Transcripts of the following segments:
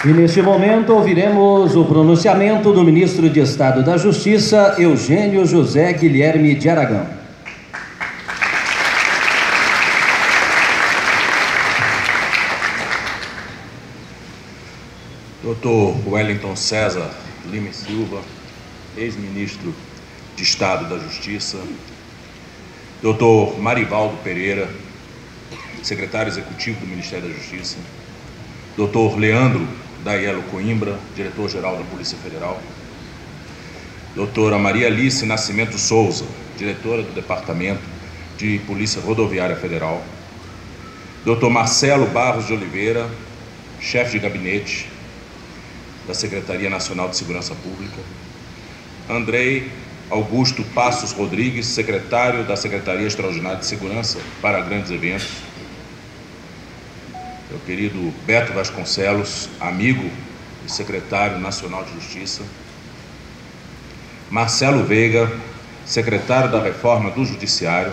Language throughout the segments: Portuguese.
E neste momento ouviremos o pronunciamento do ministro de Estado da Justiça, Eugênio José Guilherme de Aragão. Dr. Wellington César Lima e Silva, ex-ministro de Estado da Justiça. Dr. Marivaldo Pereira, secretário executivo do Ministério da Justiça. Dr. Leandro Daiello Coimbra, diretor-geral da Polícia Federal. Doutora Maria Alice Nascimento Souza, diretora do Departamento de Polícia Rodoviária Federal. Dr. Marcelo Barros de Oliveira, chefe de gabinete da Secretaria Nacional de Segurança Pública. Andrei Augusto Passos Rodrigues, secretário da Secretaria Extraordinária de Segurança para Grandes Eventos. Meu querido Beto Vasconcelos, amigo e secretário nacional de Justiça. Marcelo Veiga, secretário da Reforma do Judiciário.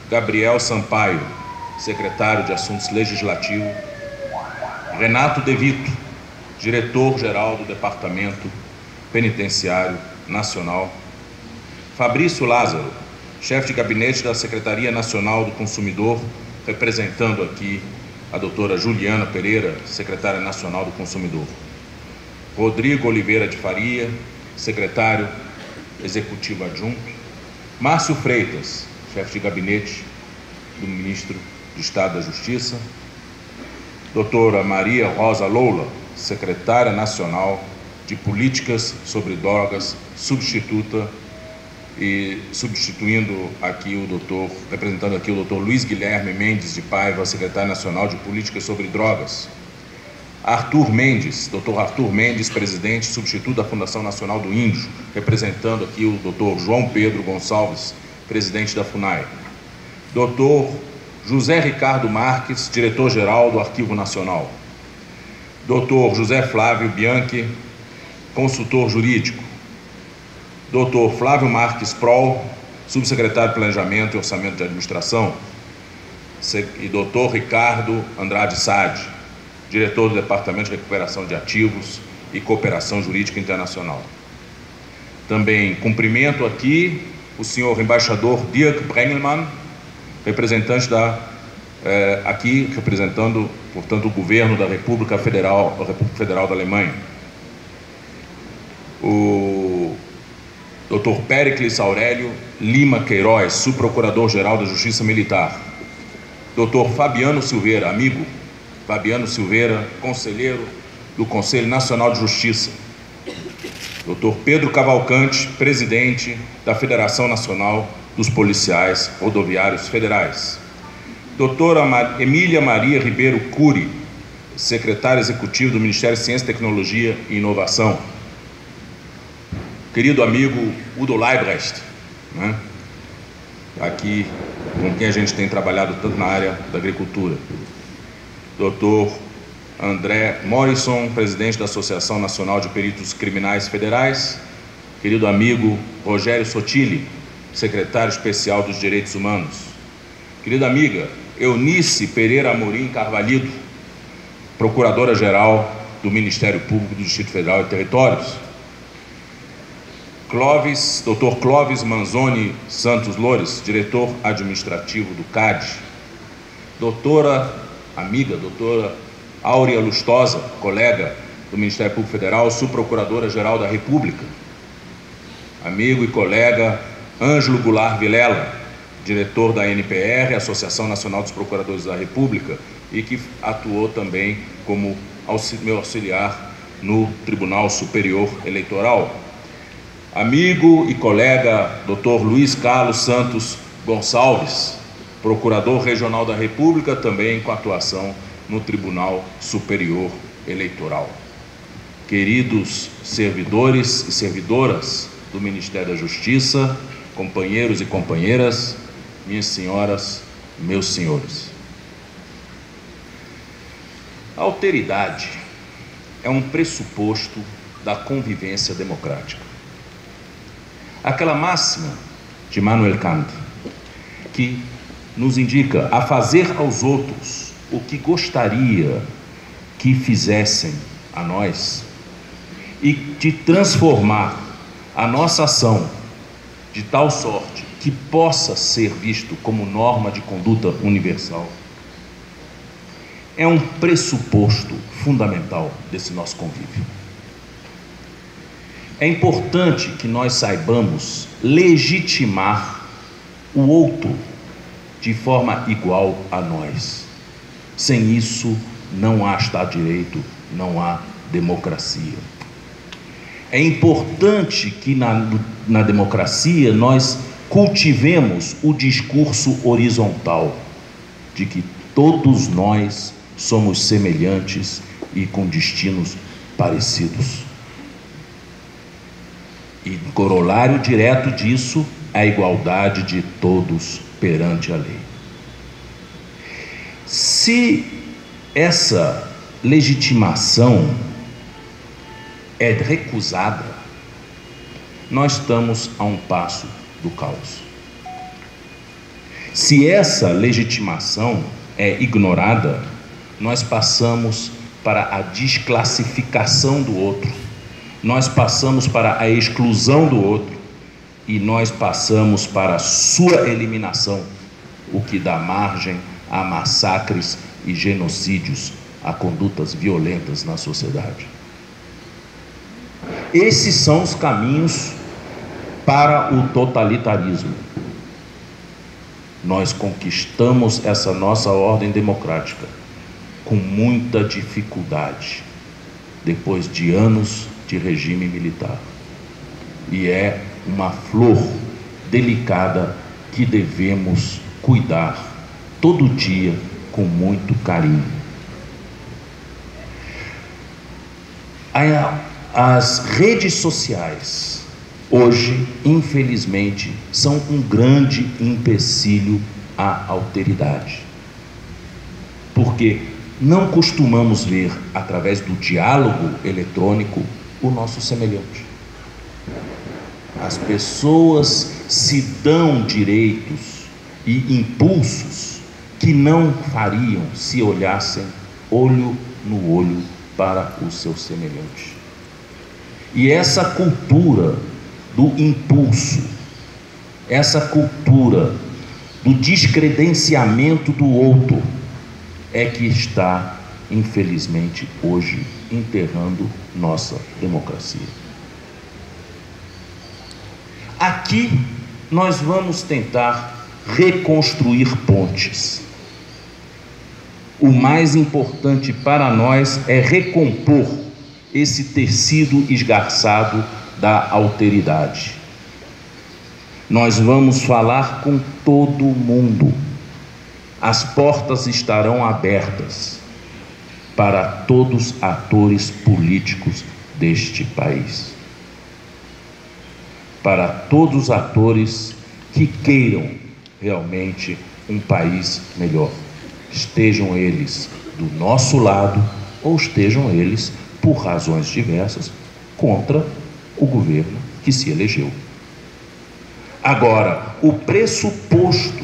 Gabriel Sampaio, secretário de Assuntos Legislativos. Renato De Vito, diretor-geral do Departamento Penitenciário Nacional. Fabrício Lázaro, chefe de gabinete da Secretaria Nacional do Consumidor, representando aqui a doutora Juliana Pereira, secretária nacional do Consumidor. Rodrigo Oliveira de Faria, secretário executivo adjunto. Márcio Freitas, chefe de gabinete do ministro de Estado da Justiça. Doutora Maria Rosa Loula, secretária nacional de Políticas sobre Drogas, substituindo aqui o doutor, representando aqui o doutor Luiz Guilherme Mendes de Paiva, secretário nacional de Políticas sobre Drogas. Arthur Mendes, doutor Arthur Mendes, presidente substituto da Fundação Nacional do Índio, representando aqui o doutor João Pedro Gonçalves, presidente da FUNAI. Doutor José Ricardo Marques, diretor-geral do Arquivo Nacional. Doutor José Flávio Bianchi, consultor jurídico. Dr. Flávio Marques Prol, subsecretário de Planejamento e Orçamento de Administração, e Dr. Ricardo Andrade Sade, diretor do Departamento de Recuperação de Ativos e Cooperação Jurídica Internacional. Também cumprimento aqui o senhor embaixador Dirk Brengelmann, representante aqui representando, portanto, o governo da República Federal da Alemanha. O Dr. Péricles Aurélio Lima Queiroz, subprocurador-geral da Justiça Militar. Dr. Fabiano Silveira, amigo Fabiano Silveira, conselheiro do Conselho Nacional de Justiça. Dr. Pedro Cavalcante, presidente da Federação Nacional dos Policiais Rodoviários Federais. Doutora Emília Maria Ribeiro Cury, secretária executiva do Ministério de Ciência, Tecnologia e Inovação. Querido amigo Udo Leibrecht, né? Aqui com quem a gente tem trabalhado tanto na área da agricultura. Dr. André Morrison, presidente da Associação Nacional de Peritos Criminais Federais. Querido amigo Rogério Sotile, secretário especial dos Direitos Humanos. Querida amiga Eunice Pereira Amorim Carvalhido, procuradora-geral do Ministério Público do Distrito Federal e Territórios. Dr. Clóvis Manzoni Santos Loures, diretor administrativo do CAD. Doutora Áurea Lustosa, colega do Ministério Público Federal, subprocuradora-geral da República. Amigo e colega Ângelo Goulart Vilela, diretor da ANPR, Associação Nacional dos Procuradores da República, e que atuou também como meu auxiliar no Tribunal Superior Eleitoral. Amigo e colega Dr. Luiz Carlos Santos Gonçalves, procurador regional da República, também com atuação no Tribunal Superior Eleitoral. Queridos servidores e servidoras do Ministério da Justiça, companheiros e companheiras, minhas senhoras, meus senhores. A alteridade é um pressuposto da convivência democrática. Aquela máxima de Immanuel Kant, que nos indica a fazer aos outros o que gostaria que fizessem a nós e de transformar a nossa ação de tal sorte que possa ser visto como norma de conduta universal, é um pressuposto fundamental desse nosso convívio. É importante que nós saibamos legitimar o outro de forma igual a nós. Sem isso, não há Estado de Direito, não há democracia. É importante que na democracia nós cultivemos o discurso horizontal, de que todos nós somos semelhantes e com destinos parecidos. E corolário direto disso, a igualdade de todos perante a lei. Se essa legitimação é recusada, nós estamos a um passo do caos. Se essa legitimação é ignorada, nós passamos para a desclassificação do outro, nós passamos para a exclusão do outro e nós passamos para a sua eliminação, o que dá margem a massacres e genocídios, a condutas violentas na sociedade. Esses são os caminhos para o totalitarismo. Nós conquistamos essa nossa ordem democrática com muita dificuldade, depois de anos de regime militar. E é uma flor delicada que devemos cuidar todo dia com muito carinho. As redes sociais hoje, infelizmente, são um grande empecilho à alteridade, porque não costumamos ver, através do diálogo eletrônico, o nosso semelhante. As pessoas se dão direitos e impulsos que não fariam se olhassem olho no olho para o seu semelhante. E essa cultura do impulso, essa cultura do descredenciamento do outro, é que está, infelizmente, hoje enterrando nossa democracia. Aqui nós vamos tentar reconstruir pontes. O mais importante para nós é recompor esse tecido esgarçado da alteridade. Nós vamos falar com todo mundo. As portas estarão abertas para todos os atores políticos deste país, para todos os atores que queiram realmente um país melhor, estejam eles do nosso lado ou estejam eles, por razões diversas, contra o governo que se elegeu. Agora, o pressuposto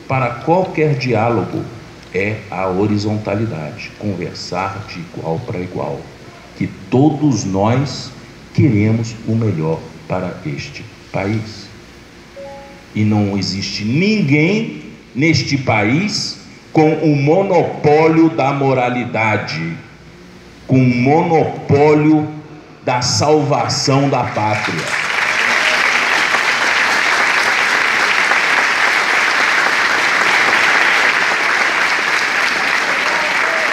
para qualquer diálogo é a horizontalidade, conversar de igual para igual, que todos nós queremos o melhor para este país. E não existe ninguém neste país com o monopólio da moralidade, com o monopólio da salvação da pátria.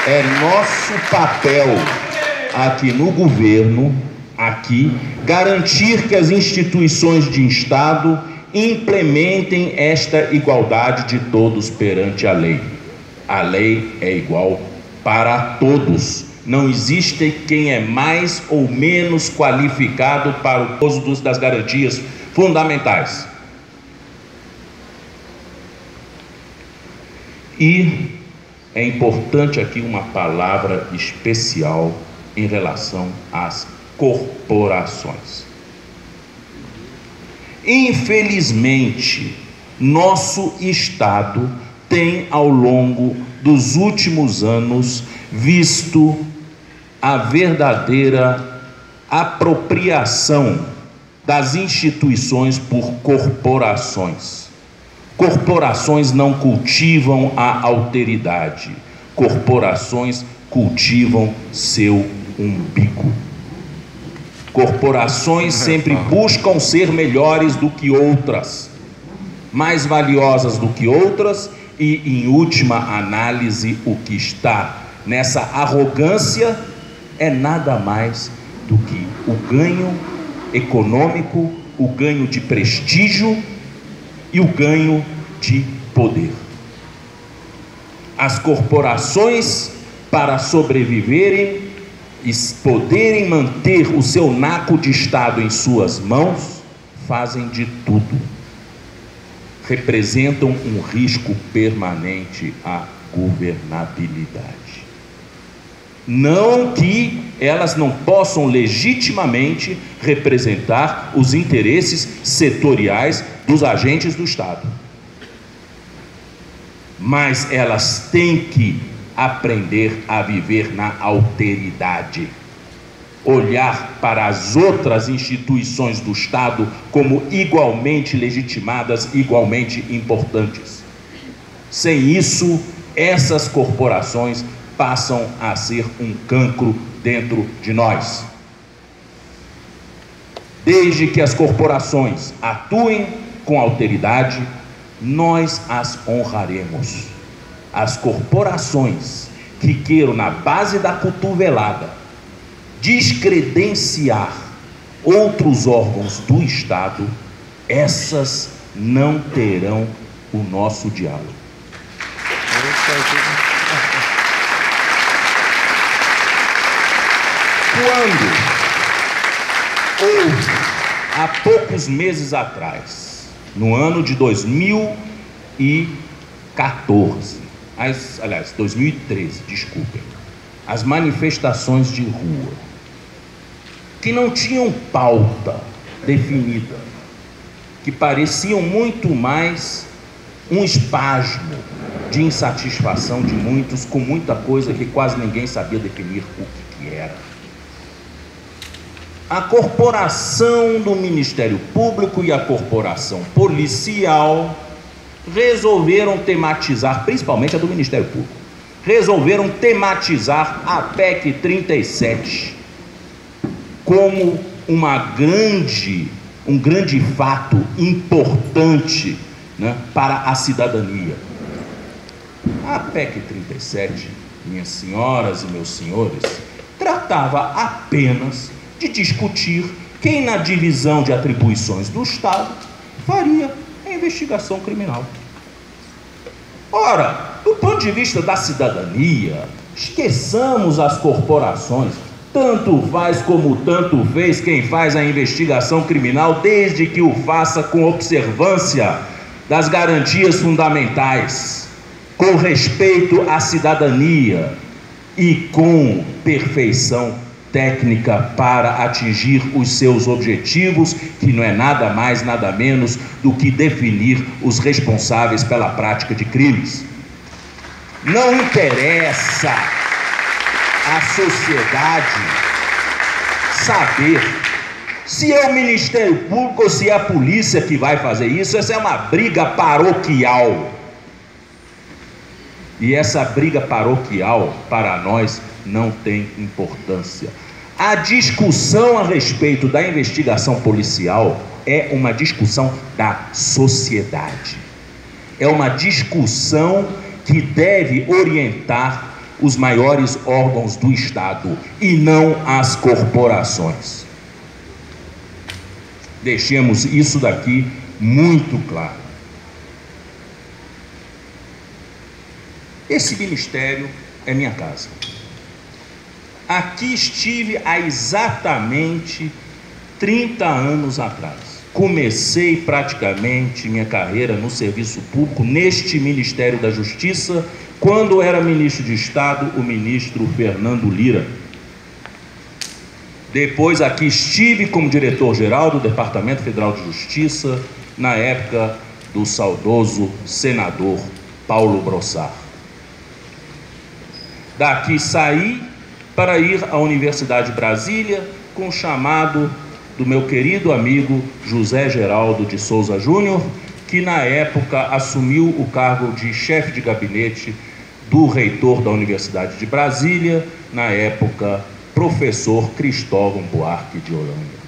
É nosso papel aqui no governo, garantir que as instituições de Estado implementem esta igualdade de todos perante a lei. A lei é igual para todos. Não existe quem é mais ou menos qualificado para o uso das garantias fundamentais. E é importante aqui uma palavra especial em relação às corporações. Infelizmente, nosso Estado tem, ao longo dos últimos anos, visto a verdadeira apropriação das instituições por corporações. Corporações não cultivam a alteridade, corporações cultivam seu umbigo. Corporações sempre buscam ser melhores do que outras, mais valiosas do que outras e, em última análise, o que está nessa arrogância é nada mais do que o ganho econômico, o ganho de prestígio e o ganho de poder. As corporações, para sobreviverem e poderem manter o seu naco de Estado em suas mãos, fazem de tudo. Representam um risco permanente à governabilidade. Não que elas não possam legitimamente representar os interesses setoriais dos agentes do Estado. Mas elas têm que aprender a viver na alteridade. Olhar para as outras instituições do Estado como igualmente legitimadas, igualmente importantes. Sem isso, essas corporações passam a ser um cancro dentro de nós. Desde que as corporações atuem com alteridade, nós as honraremos. As corporações que queiram, na base da cotovelada, descredenciar outros órgãos do Estado, essas não terão o nosso diálogo. Quando há poucos meses atrás, no ano de 2014, aliás, 2013, desculpem, as manifestações de rua, que não tinham pauta definida, que pareciam muito mais um espasmo de insatisfação de muitos, com muita coisa que quase ninguém sabia definir o que era. A corporação do Ministério Público e a corporação policial resolveram tematizar, principalmente a do Ministério Público, resolveram tematizar a PEC 37 como um grande fato importante, né, para a cidadania. A PEC 37, minhas senhoras e meus senhores, tratava apenas de discutir quem, na divisão de atribuições do Estado, faria a investigação criminal. Ora, do ponto de vista da cidadania, esqueçamos as corporações. Tanto faz como tanto fez quem faz a investigação criminal, desde que o faça com observância das garantias fundamentais, com respeito à cidadania e com perfeição técnica para atingir os seus objetivos, que não é nada mais, nada menos do que definir os responsáveis pela prática de crimes. Não interessa à sociedade saber se é o Ministério Público ou se é a polícia que vai fazer isso. Essa é uma briga paroquial. E essa briga paroquial, para nós, não tem importância. A discussão a respeito da investigação policial é uma discussão da sociedade. É uma discussão que deve orientar os maiores órgãos do Estado e não as corporações. Deixemos isso daqui muito claro. Esse ministério é minha casa. Aqui estive há exatamente 30 anos atrás. Comecei praticamente minha carreira no serviço público, neste Ministério da Justiça, quando era ministro de Estado, o ministro Fernando Lira. Depois aqui estive como diretor-geral do Departamento Federal de Justiça, na época do saudoso senador Paulo Brossard. Daqui saí para ir à Universidade de Brasília com o chamado do meu querido amigo José Geraldo de Souza Júnior, que na época assumiu o cargo de chefe de gabinete do reitor da Universidade de Brasília, na época professor Cristóvão Buarque de Holanda.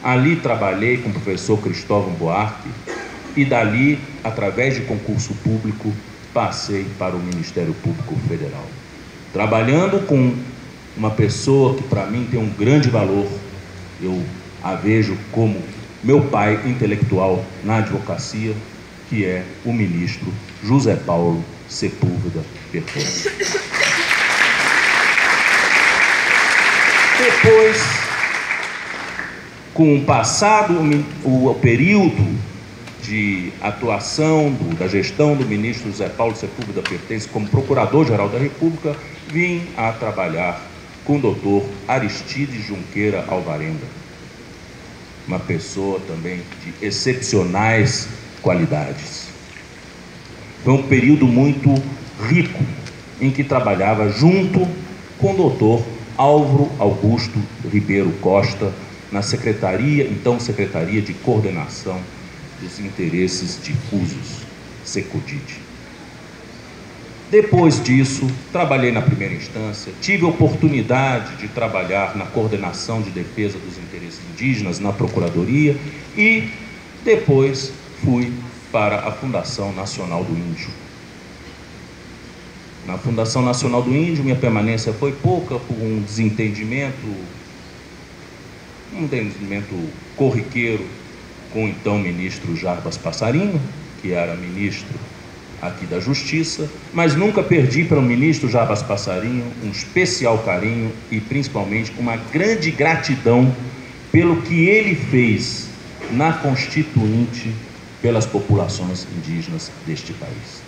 Ali trabalhei com o professor Cristóvão Buarque e dali, através de concurso público, passei para o Ministério Público Federal. Trabalhando com uma pessoa que para mim tem um grande valor, eu a vejo como meu pai intelectual na advocacia, que é o ministro José Paulo Sepúlveda Perpétua. Depois, com o passado, o período de atuação da gestão do ministro José Paulo Sepúlveda Perpétua como Procurador-Geral da República, vim a trabalhar com o doutor Aristides Junqueira Alvarenga, uma pessoa também de excepcionais qualidades. Foi um período muito rico, em que trabalhava junto com o doutor Álvaro Augusto Ribeiro Costa, na Secretaria, então Secretaria de Coordenação dos Interesses Difusos, Secudid. Depois disso, trabalhei na primeira instância, tive a oportunidade de trabalhar na coordenação de defesa dos interesses indígenas, na Procuradoria, e depois fui para a Fundação Nacional do Índio. Na Fundação Nacional do Índio, minha permanência foi pouca, por um desentendimento corriqueiro com o então ministro Jarbas Passarinho, que era ministro aqui da Justiça, mas nunca perdi para o ministro Jarbas Passarinho um especial carinho e principalmente uma grande gratidão pelo que ele fez na Constituinte pelas populações indígenas deste país.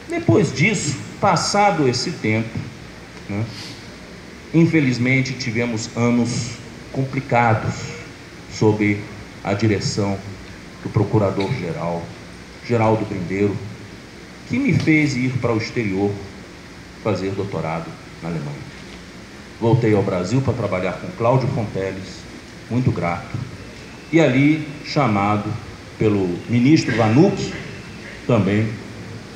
Depois disso, passado esse tempo, infelizmente tivemos anos complicados sob a direção do Procurador-Geral Geraldo Brindeiro, que me fez ir para o exterior fazer doutorado na Alemanha. Voltei ao Brasil para trabalhar com Cláudio Fonteles, muito grato, e ali chamado pelo ministro Vanucchi também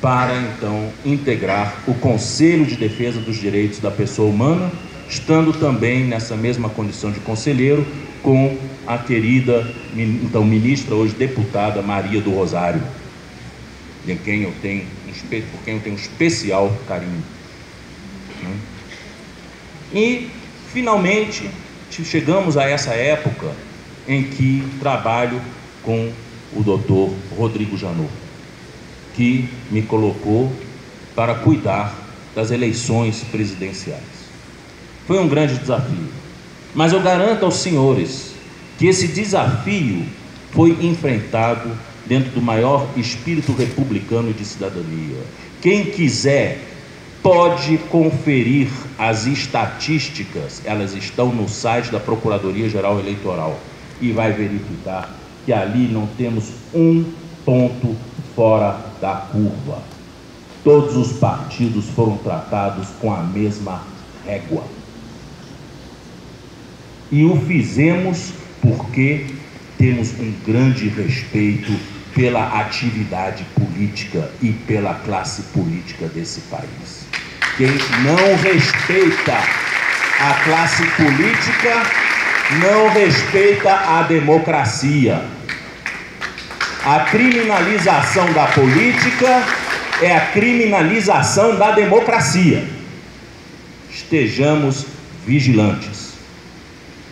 para então integrar o Conselho de Defesa dos Direitos da Pessoa Humana, estando também nessa mesma condição de conselheiro com a querida, então ministra, hoje deputada, Maria do Rosário, por quem eu tenho um especial carinho. E, finalmente, chegamos a essa época em que trabalho com o doutor Rodrigo Janot, que me colocou para cuidar das eleições presidenciais. Foi um grande desafio, mas eu garanto aos senhores que esse desafio foi enfrentado dentro do maior espírito republicano de cidadania. Quem quiser pode conferir as estatísticas, elas estão no site da Procuradoria-Geral Eleitoral, e vai verificar que ali não temos um ponto fora da curva. Todos os partidos foram tratados com a mesma régua. E o fizemos porque temos um grande respeito pela atividade política e pela classe política desse país. Quem não respeita a classe política não respeita a democracia. A criminalização da política é a criminalização da democracia. Estejamos vigilantes.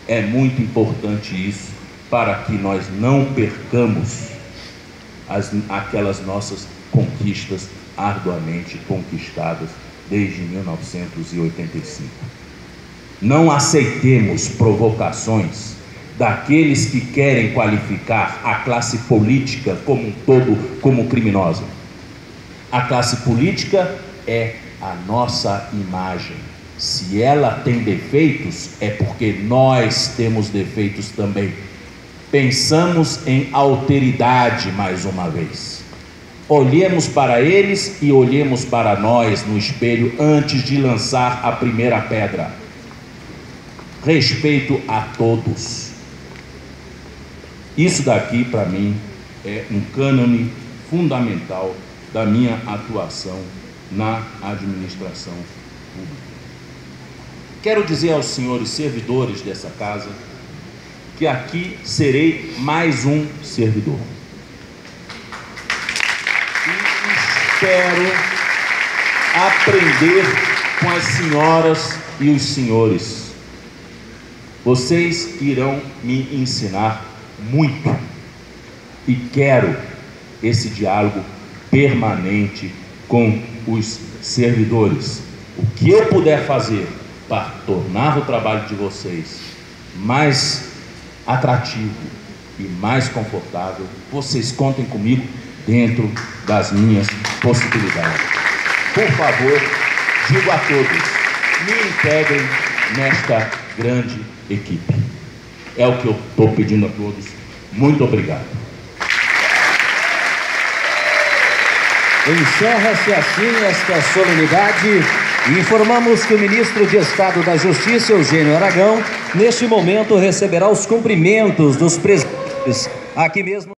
É muito importante isso para que nós não percamos aquelas nossas conquistas arduamente conquistadas desde 1985. Não aceitemos provocações daqueles que querem qualificar a classe política como um todo como criminosa. A classe política é a nossa imagem. Se ela tem defeitos, é porque nós temos defeitos também. Pensamos em alteridade mais uma vez. olhemos para eles e olhemos para nós no espelho antes de lançar a primeira pedra. Respeito a todos. Isso daqui, para mim, é um cânone fundamental da minha atuação na administração pública. Quero dizer aos senhores servidores dessa casa que aqui serei mais um servidor. E espero aprender com as senhoras e os senhores. Vocês irão me ensinar muito e quero esse diálogo permanente com os servidores. O que eu puder fazer para tornar o trabalho de vocês mais atrativo e mais confortável, vocês contem comigo dentro das minhas possibilidades. Por favor, digo a todos, me integrem nesta grande equipe. É o que eu estou pedindo a todos. Muito obrigado. Encerra-se assim esta solenidade e informamos que o ministro de Estado da Justiça, Eugênio Aragão, neste momento receberá os cumprimentos dos presidentes aqui mesmo.